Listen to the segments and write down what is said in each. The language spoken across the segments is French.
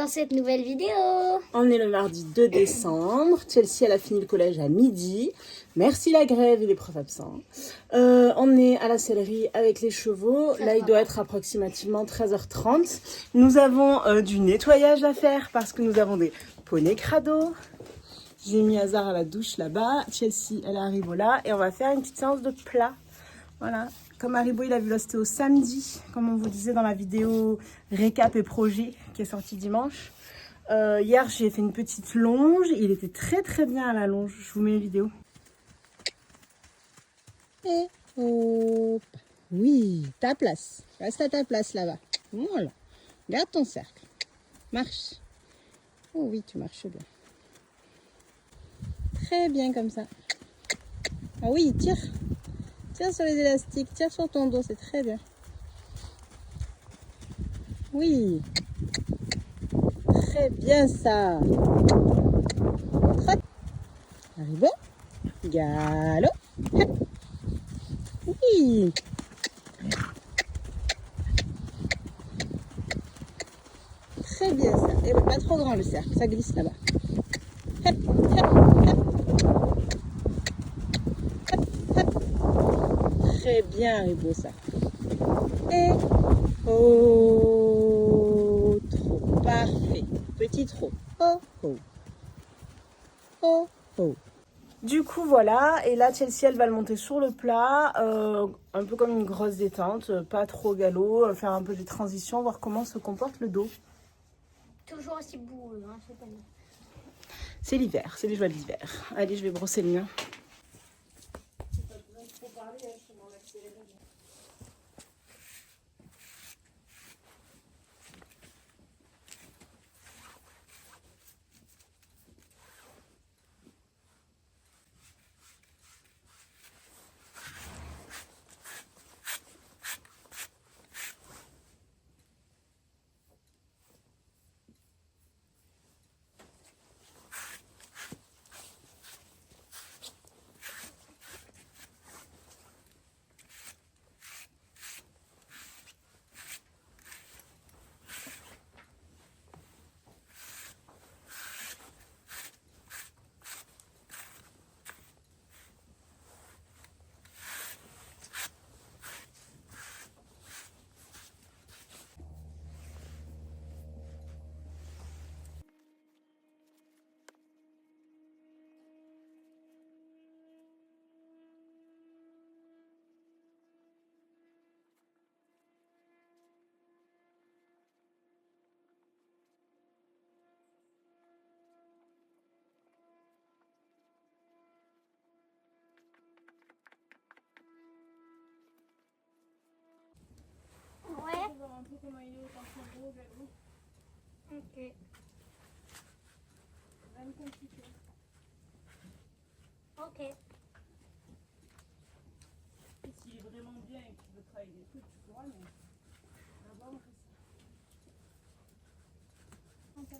dans cette nouvelle vidéo. On est le mardi 2 décembre. Chelsea, elle a fini le collège à midi. Merci la grève et les profs absents. On est à la sellerie avec les chevaux. Là, il doit être approximativement 13h30. Nous avons du nettoyage à faire parce que nous avons des poneys crado. J'ai mis Hazard à la douche là-bas. Chelsea, elle arrive là. Et on va faire une petite séance de plat. Voilà. Comme Haribo, il a vu l'ostéo samedi, comme on vous disait dans la vidéo récap et projet qui est sortie dimanche. Hier, j'ai fait une petite longe. Il était très très bien à la longe. Je vous mets une vidéo. Et hop. Oui, ta place. Reste à ta place là-bas. Voilà. Garde ton cercle. Marche. Oh oui, tu marches bien. Très bien comme ça. Ah oui, tire. Tire sur les élastiques. Tire sur ton dos. C'est très bien. Oui. Très bien ça. Trotte. Haribo. Galop. Hop. Oui. Très bien ça. Et pas trop grand le cercle. Ça glisse là-bas. Hop, hop, hop. Hop, hop. Très bien Haribo ça. Et oh, trop. Parfait. Petit trop. Oh, oh. Oh, oh. Du coup, voilà. Et là, Chelsea, elle va le monter sur le plat. Un peu comme une grosse détente. Pas trop galop. Faire un peu de transition. Voir comment se comporte le dos. Toujours aussi boueux, hein, c'est pas mal. C'est l'hiver. C'est les joies de l'hiver. Allez, je vais brosser le mien. Ouais. Un peu comment il est au parcours, ok. Même compliqué. Ok. S'il est vraiment bien et que tu veux travailler des trucs, tu pourras, mais d'abord on fait ça.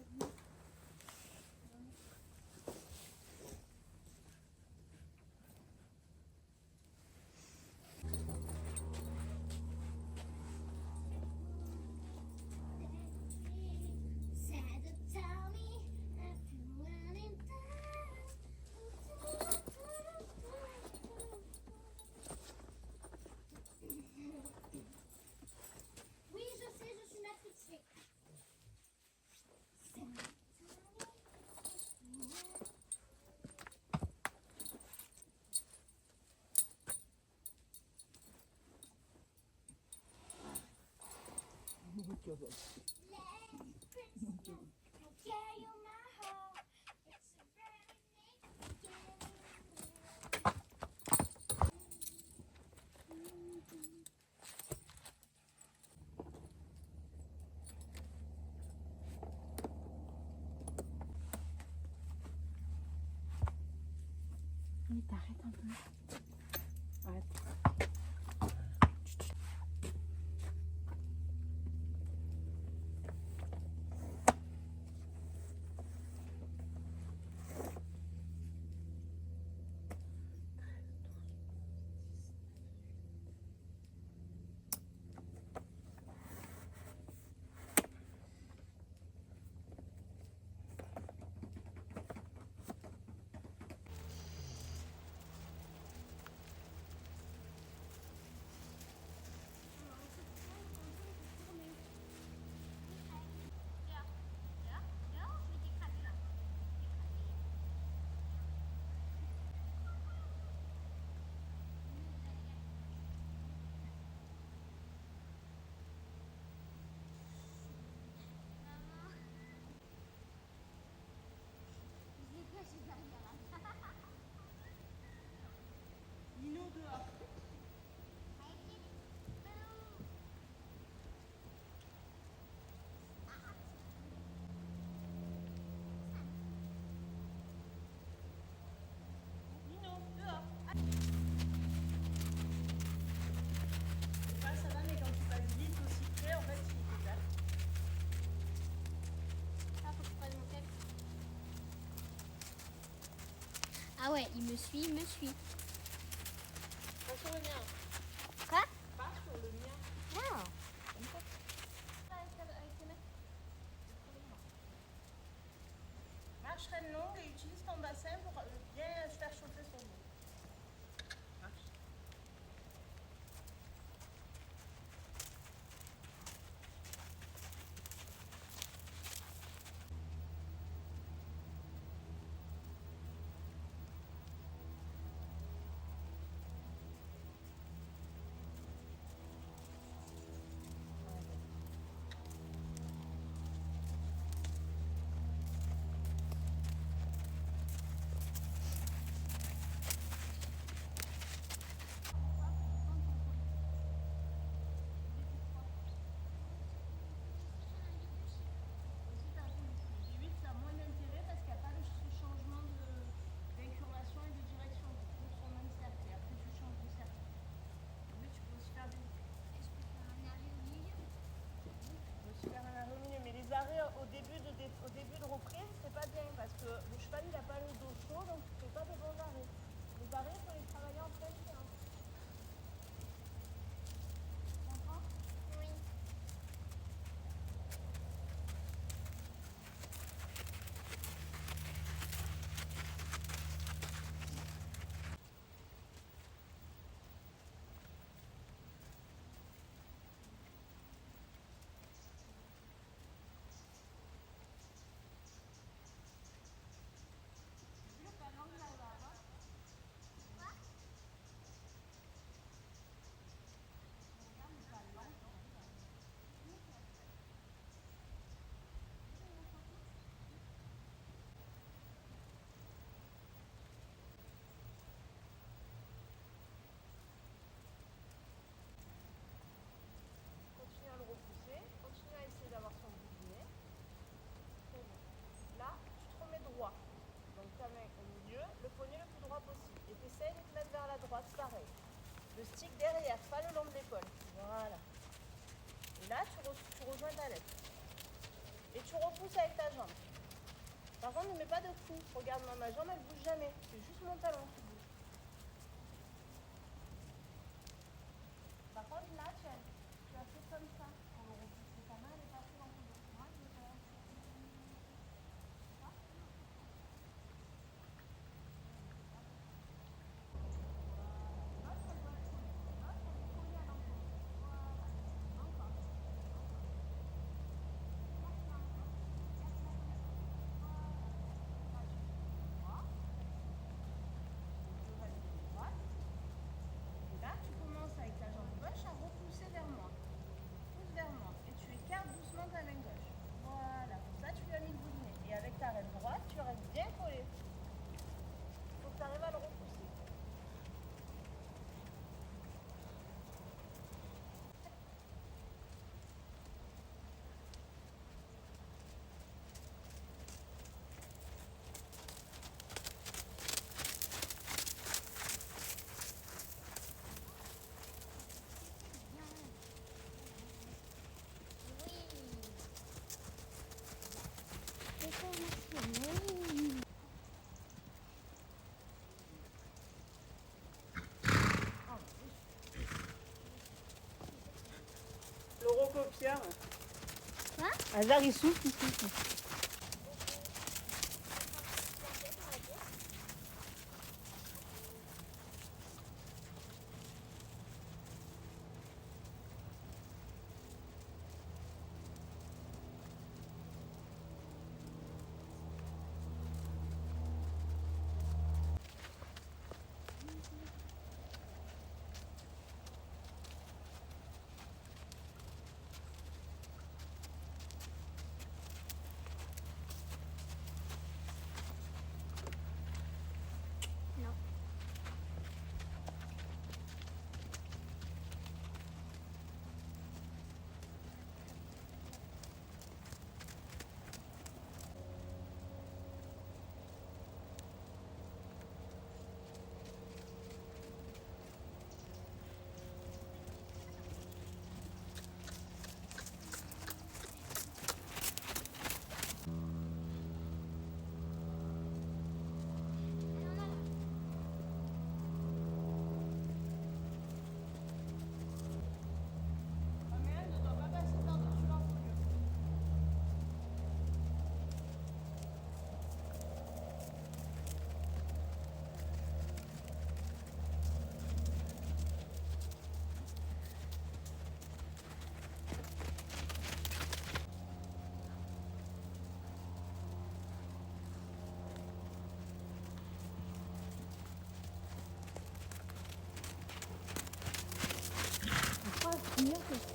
Oui, je sais, je suis matrixée. Oui, t'arrêtes un peu. Arrête. Ah ouais, il me suit, il me suit. Pas sur le mien. Quoi? Pas sur le mien. Non. Marche traîne longue et utilise ton bassin pour bien faire chauffer son dos. Marche. Mais les arrêts au début de reprise, c'est pas bien parce que le cheval il a pas le dos chaud donc tu fais pas de bons arrêts. Les arrêts, il faut les travailler en pleine séance. Tu comprends? Oui. Continue à le repousser, continue à essayer d'avoir son bouclier. Là, tu te remets droit. Donc ta main au milieu, le poignet le plus droit possible. Et tu essaies de te mettre vers la droite, pareil. Le stick derrière, pas le long de l'épaule. Voilà. Et là, tu rejoins ta lettre. Et tu repousses avec ta jambe. Par contre, ne mets pas de coups. Regarde, moi, ma jambe, elle bouge jamais. C'est juste mon talon qui bouge. Par contre, là, tu as fait comme ça. Pour le repousser, ta main, elle est passée dans ton dos. Moi, je vais faire. Et là, tu commences avec ta jambe gauche à repousser vers moi. Pousse vers moi. Et tu écartes doucement ta main gauche. Voilà. Comme ça, tu lui as mis le bout de nez. Et avec ta reine droite, tu restes bien collé. Il faut que tu arrives à le repousser. L'eurocopieur. Quoi? Hazard, il souffle, il souffle.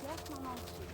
cercle en entier.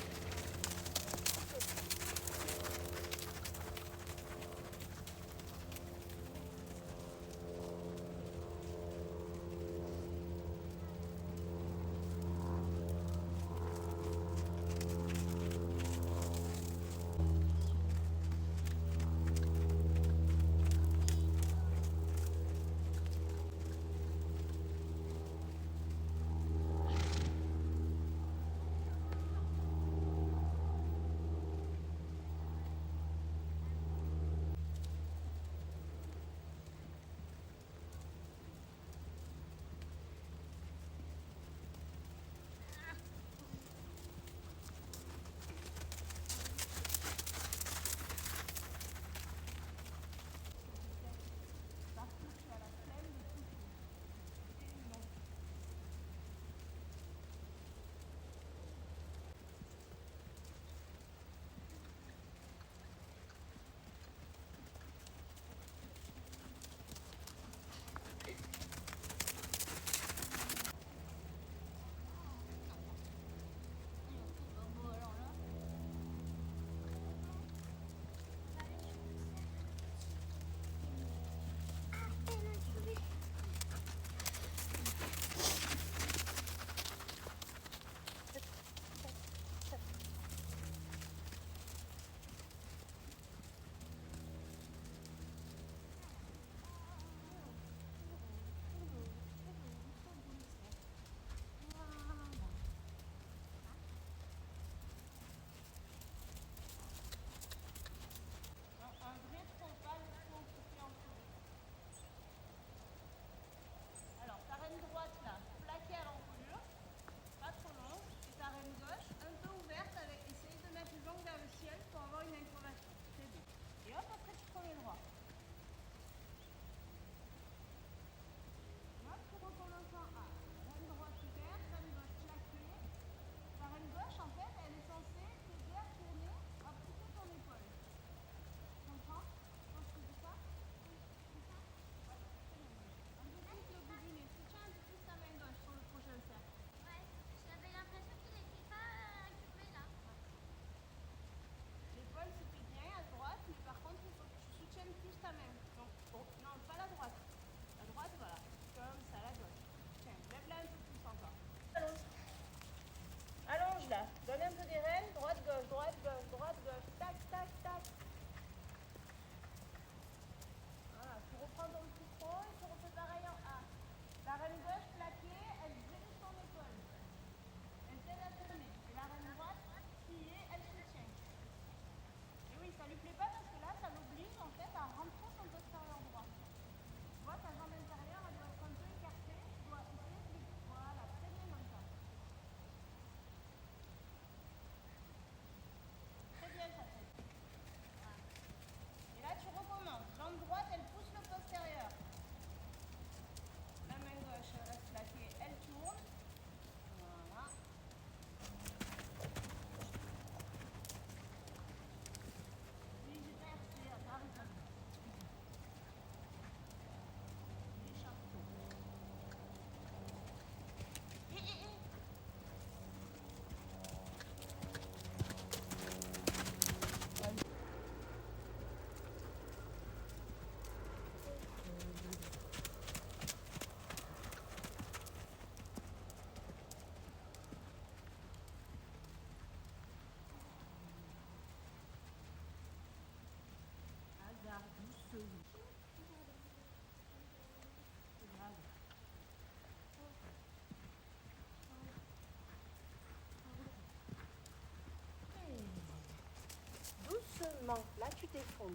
Doucement, là tu t'effondres.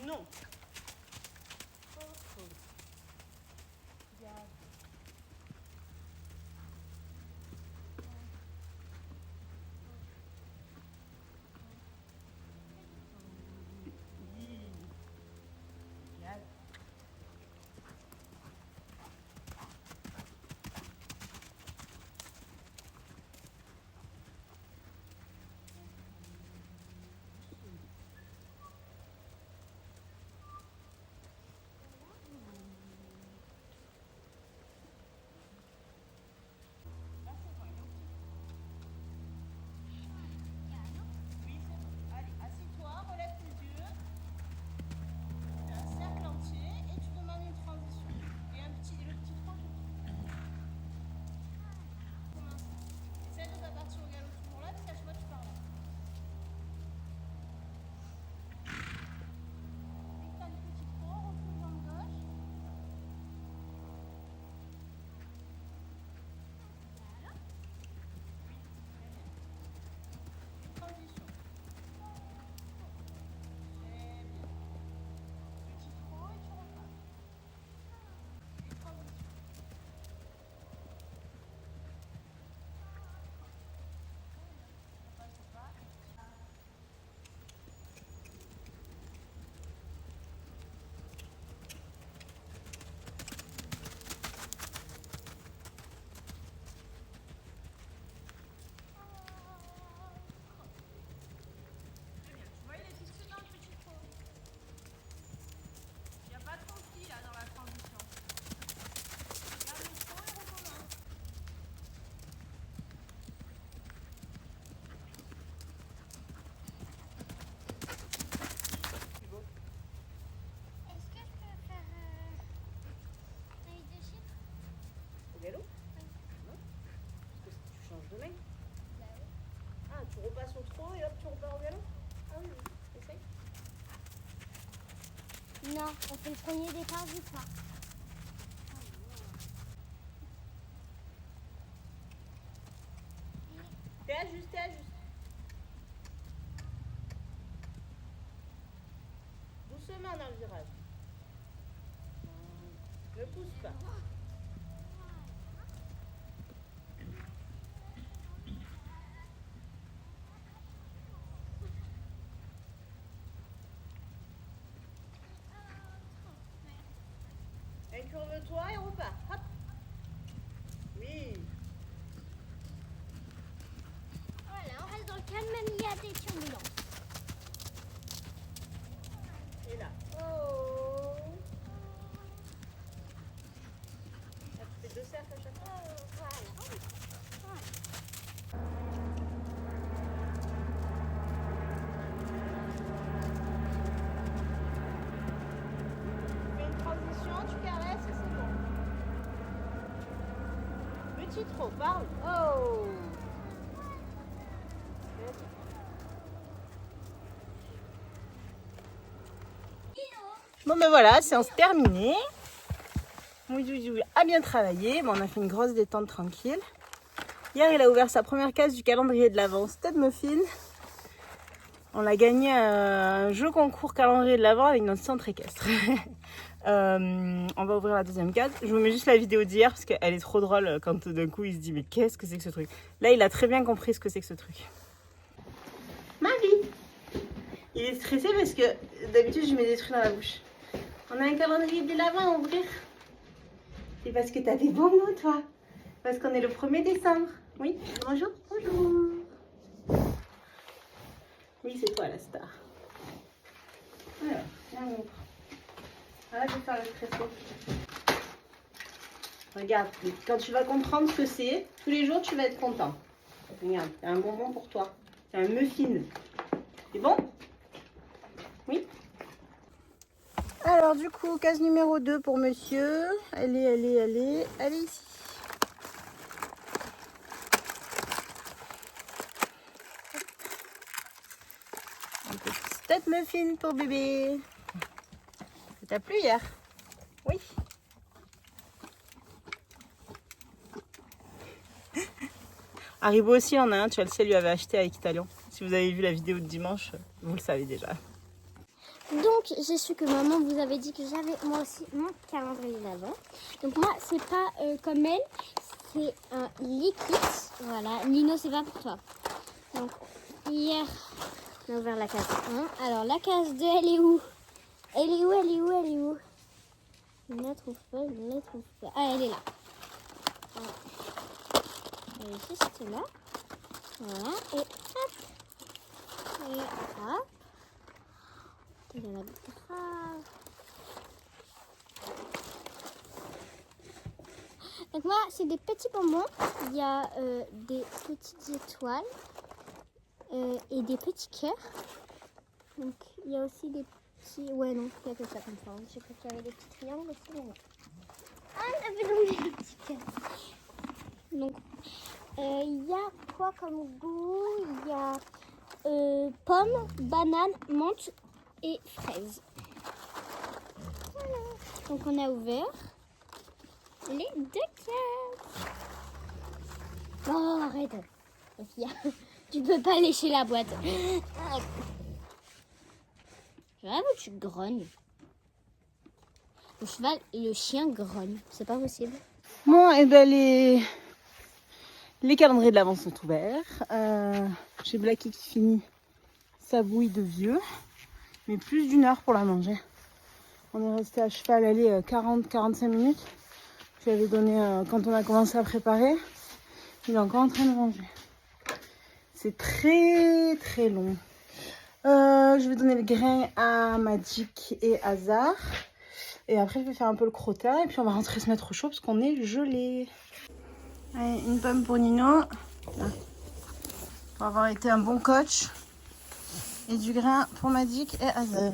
Non. Regarde. tu repars au galop? Ah oui, essaye. Non, on fait le premier départ du pas. T'es juste, t'es juste. Doucement dans le virage. Ne pousse pas. Incurve-toi et repars. Hop. Oui. Voilà, on reste dans le calme, même il y a des turbulences. Et là. Oh. Là, tu fais 2 cercles à chaque fois. Voilà. Tu fais une transition, tu caresses et c'est bon. Petit trop, parle. Oh. Bon ben voilà, séance terminée. Mon Doudou a bien travaillé. Bon, on a fait une grosse détente tranquille. Hier, il a ouvert sa première case du calendrier de l'Avent. C'était de Muffin. On a gagné un jeu concours calendrier de l'Avent avec notre centre équestre. On va ouvrir la deuxième case. Je vous mets juste la vidéo d'hier parce qu'elle est trop drôle quand d'un coup il se dit mais qu'est-ce que c'est que ce truc? Là, il a très bien compris ce que c'est que ce truc. Marie, il est stressé parce que d'habitude je mets des trucs dans la bouche. On a un calendrier de l'Avent à ouvrir. C'est parce que t'as des bons mots, toi. Parce qu'on est le 1er décembre. Oui, bonjour, bonjour. Oui, c'est toi la star. Alors, viens, montre. Ah, je vais faire l'espresso. Regarde, quand tu vas comprendre ce que c'est, tous les jours tu vas être content. Regarde, c'est un bonbon pour toi. C'est un muffin. C'est bon? Oui. Alors du coup, case numéro 2 pour monsieur. Elle est ici. Un petit step muffin pour bébé. Ça t'a plu hier? Oui. Haribo aussi en a un, Chelsea lui avait acheté avec Italian. Si vous avez vu la vidéo de dimanche, vous le savez déjà. Donc, j'ai su que maman vous avait dit que j'avais moi aussi mon calendrier d'avant. Donc, moi, c'est pas comme elle, c'est un liquide. Voilà, Nino, c'est pas pour toi. Donc, hier, on a ouvert la case 1. Alors, la case 2, elle est où? Elle est où? Elle est où? Elle est où? Je ne la trouve pas, je ne la trouve pas. Ah, elle est là. Voilà. Elle est juste là. Voilà, et hop. Et hop. Il y a la betterave. Donc moi, c'est des petits bonbons. Il y a des petites étoiles et des petits cœurs. Donc il y a aussi des petits... Ouais, non, il y a que ça comme ça. Je sais pas qu'il y avait des petits triangles aussi. Mais non. Ah, on avait donc des petits cœurs. Donc, il y a quoi comme goût? Il y a pomme, banane, menthe et fraise. Voilà. Donc on a ouvert les 2 cases. Oh, arrête. Sophia, tu peux pas lécher la boîte. J'avoue, tu grognes. Le cheval, le chien grogne. C'est pas possible. Bon, et ben les calendriers de l'Avent sont ouverts. J'ai Blacky qui finit sa bouillie de vieux. Mais plus d'1 heure pour la manger. On est resté à cheval aller 40-45 minutes. Je lui avais donné quand on a commencé à préparer. Il est encore en train de manger. C'est très très long. Je vais donner le grain à Magic et Hazard. Et après je vais faire un peu le crottin. Et puis on va rentrer se mettre au chaud parce qu'on est gelé. Allez, une pomme pour Nino. Pour avoir été un bon coach. Et du grain pour Magic et Hazard.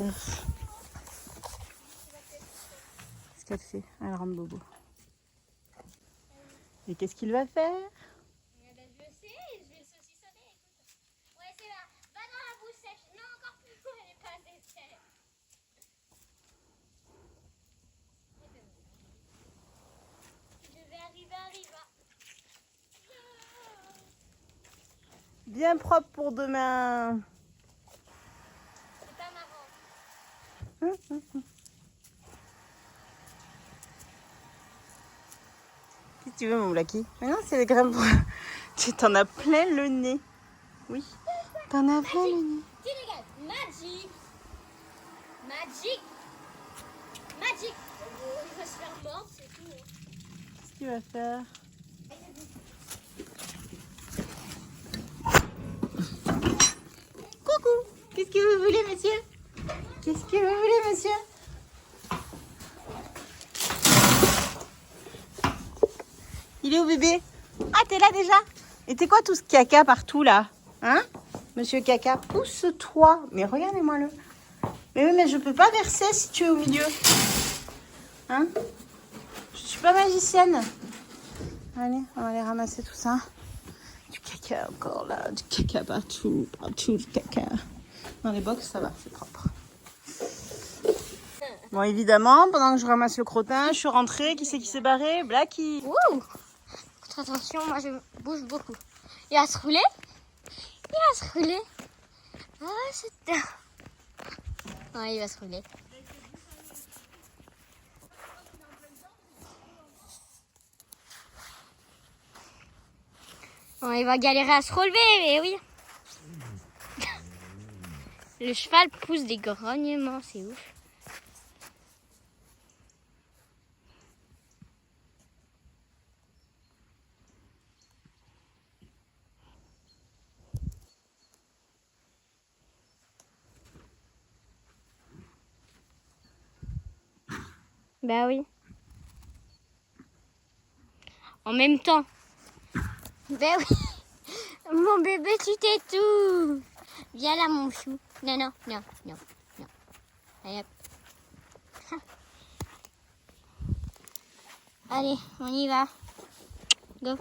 Qu'est-ce qu'elle fait? Elle rentre bobo. Et qu'est-ce qu'il va faire? Je sais, je vais le saucissonner. Ouais, c'est là. Banane. Bien propre pour demain. C'est pas marrant. Qu'est-ce que tu veux, mon Blacky? Mais non, c'est les graines pour... Tu t'en as plein le nez. Oui, t'en as plein le nez. Tiens, regarde. Magic. Magic. Magic. Il va se faire mordre, c'est tout. Qu'est-ce qu'il va faire? Coucou. Qu'est-ce que vous voulez, monsieur? Qu'est-ce que vous voulez, monsieur? Il est où, bébé? Ah, t'es là déjà? Et t'es quoi tout ce caca partout, là? Hein? Monsieur caca, pousse-toi. Mais regardez-moi-le. Mais oui, mais je peux pas verser si tu es au milieu. Hein? Je suis pas magicienne. Allez, on va aller ramasser tout ça. Du caca encore là, du caca partout, partout du caca. Dans les box, ça va, c'est propre. Bon, évidemment, pendant que je ramasse le crottin, je suis rentrée. Qui c'est qui s'est barré? Blacky. Ouh. Attention, moi je bouge beaucoup. Il va se rouler. Il va se rouler. Ah, c'est... Ouais, il va se rouler. Bon, il va galérer à se relever, mais oui. Le cheval pousse des grognements, c'est ouf. Bah oui. En même temps. Bah oui. Mon bébé, tu t'es tout. Viens là, mon chou. Non, non, non, non, non. Allez, hop. Allez, on y va. Go.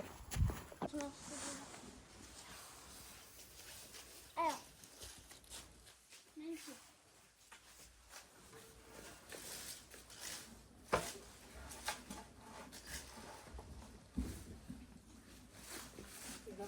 Alors. Magnifique. C'est bon.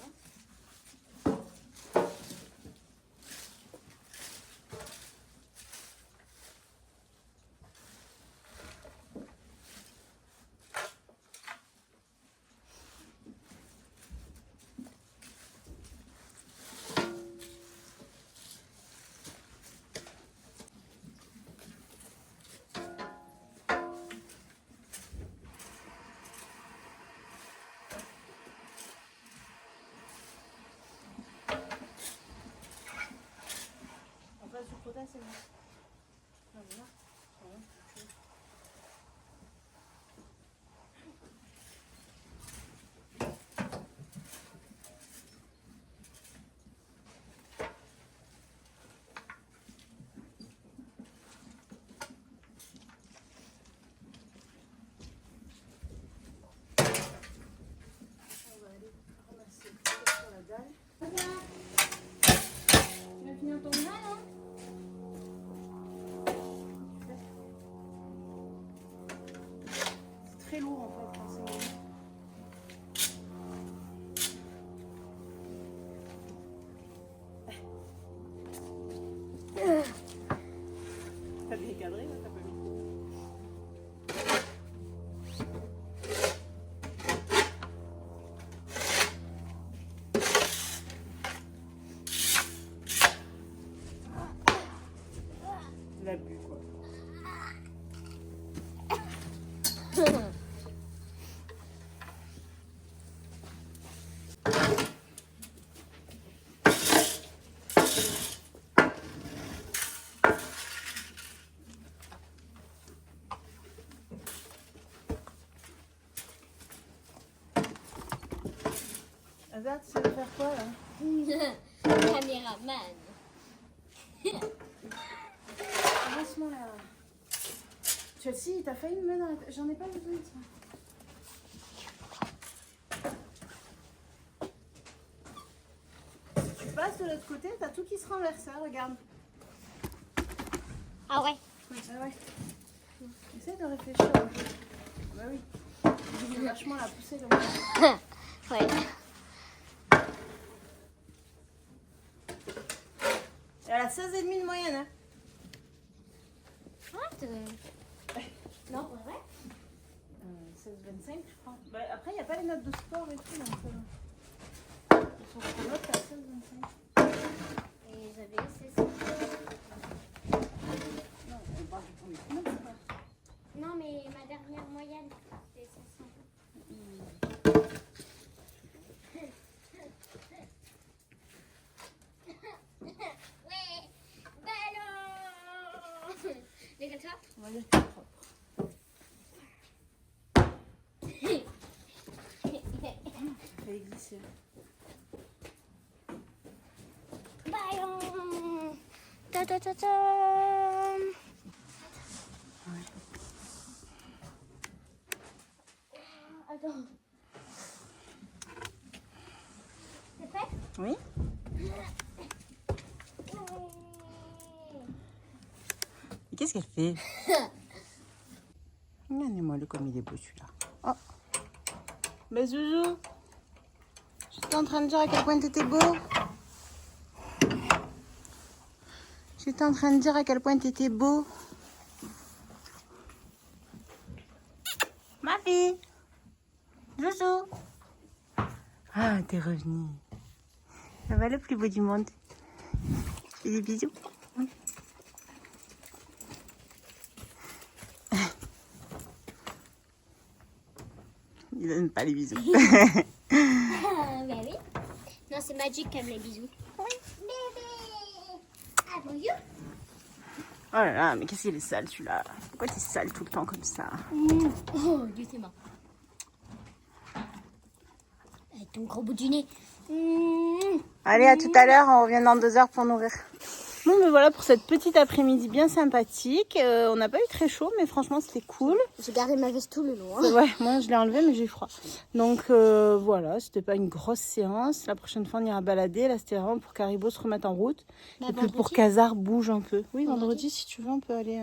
Très lourd en fait quand c'est mignon. T'as décadré là, t'as pas mis. L'abus quoi. Azad, tu sais faire quoi là? Caméraman. Arrête-moi là. Chelsea, t'as failli me mettre dans la... J'en ai pas besoin de ça. Tu passes de l'autre côté, t'as tout qui se renverse, hein, regarde. Ah ouais. Ah ouais. Essaye de réfléchir un peu. Bah oui. Je vais vachement la pousser comme ça. Ouais. Elle a 16,5 de moyenne. Hein. Non, pour vrai 16,25 je crois. Bah, après, il n'y a pas les notes de sport et tout. Donc, son note à 16,25. Et j'avais 16. Non, on parle du premier trimestre. Non, mais ma dernière moyenne, c'est 500. Ouais, ballon. Décale-toi. On va dire que c'est propre. Elle est glissée. Ballon. Ta ta ta ta. Attends. C'est prêt? Oui. Et qu'est-ce qu'elle fait? Regardez-moi le comme il est beau celui-là. Oh. Mais Zouzou, j'étais en train de dire à quel point t'étais beau. J'étais en train de dire à quel point t'étais beau. Ma fille. Zouzou. Ah, t'es revenu. Ça va le plus beau du monde. Fais des bisous. Il donne pas les bisous. Bah oui. Non, c'est Magic qui aime les bisous. Oui. Bébé. Ah, bonjour. Oh là là, mais qu'est-ce qu'il est sale celui-là. Pourquoi t'es sale tout le temps comme ça? Oh, Dieu, c'est mort. Avec ton gros bout du nez. Allez, à tout à l'heure, on revient dans 2 heures pour nourrir. Bon, mais voilà pour cette petite après-midi bien sympathique. On n'a pas eu très chaud, mais franchement, c'était cool. J'ai gardé ma veste tout le long. Hein. Ouais, moi, je l'ai enlevée, mais j'ai eu froid. Donc, voilà, c'était pas une grosse séance. La prochaine fois, on ira balader. Là, c'était vraiment pour qu'Haribo se remette en route. Bah, et puis pour qu'Hazard bouge un peu. Oui, vendredi, si tu veux, on peut aller,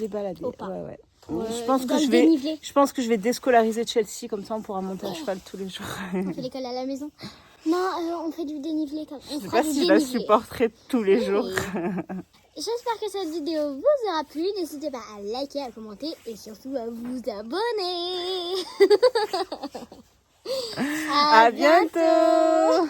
balader. Au parc. Ouais, ouais. Pour, je pense dans que le dénivelé. je pense que je vais déscolariser Chelsea, comme ça on pourra monter à cheval tous les jours. On fait l'école à la maison. Non, on fait du dénivelé. On Je sais fera pas du si je la dénivelé. supporterai tous les jours. J'espère que cette vidéo vous aura plu. N'hésitez pas à liker, à commenter et surtout à vous abonner. À bientôt.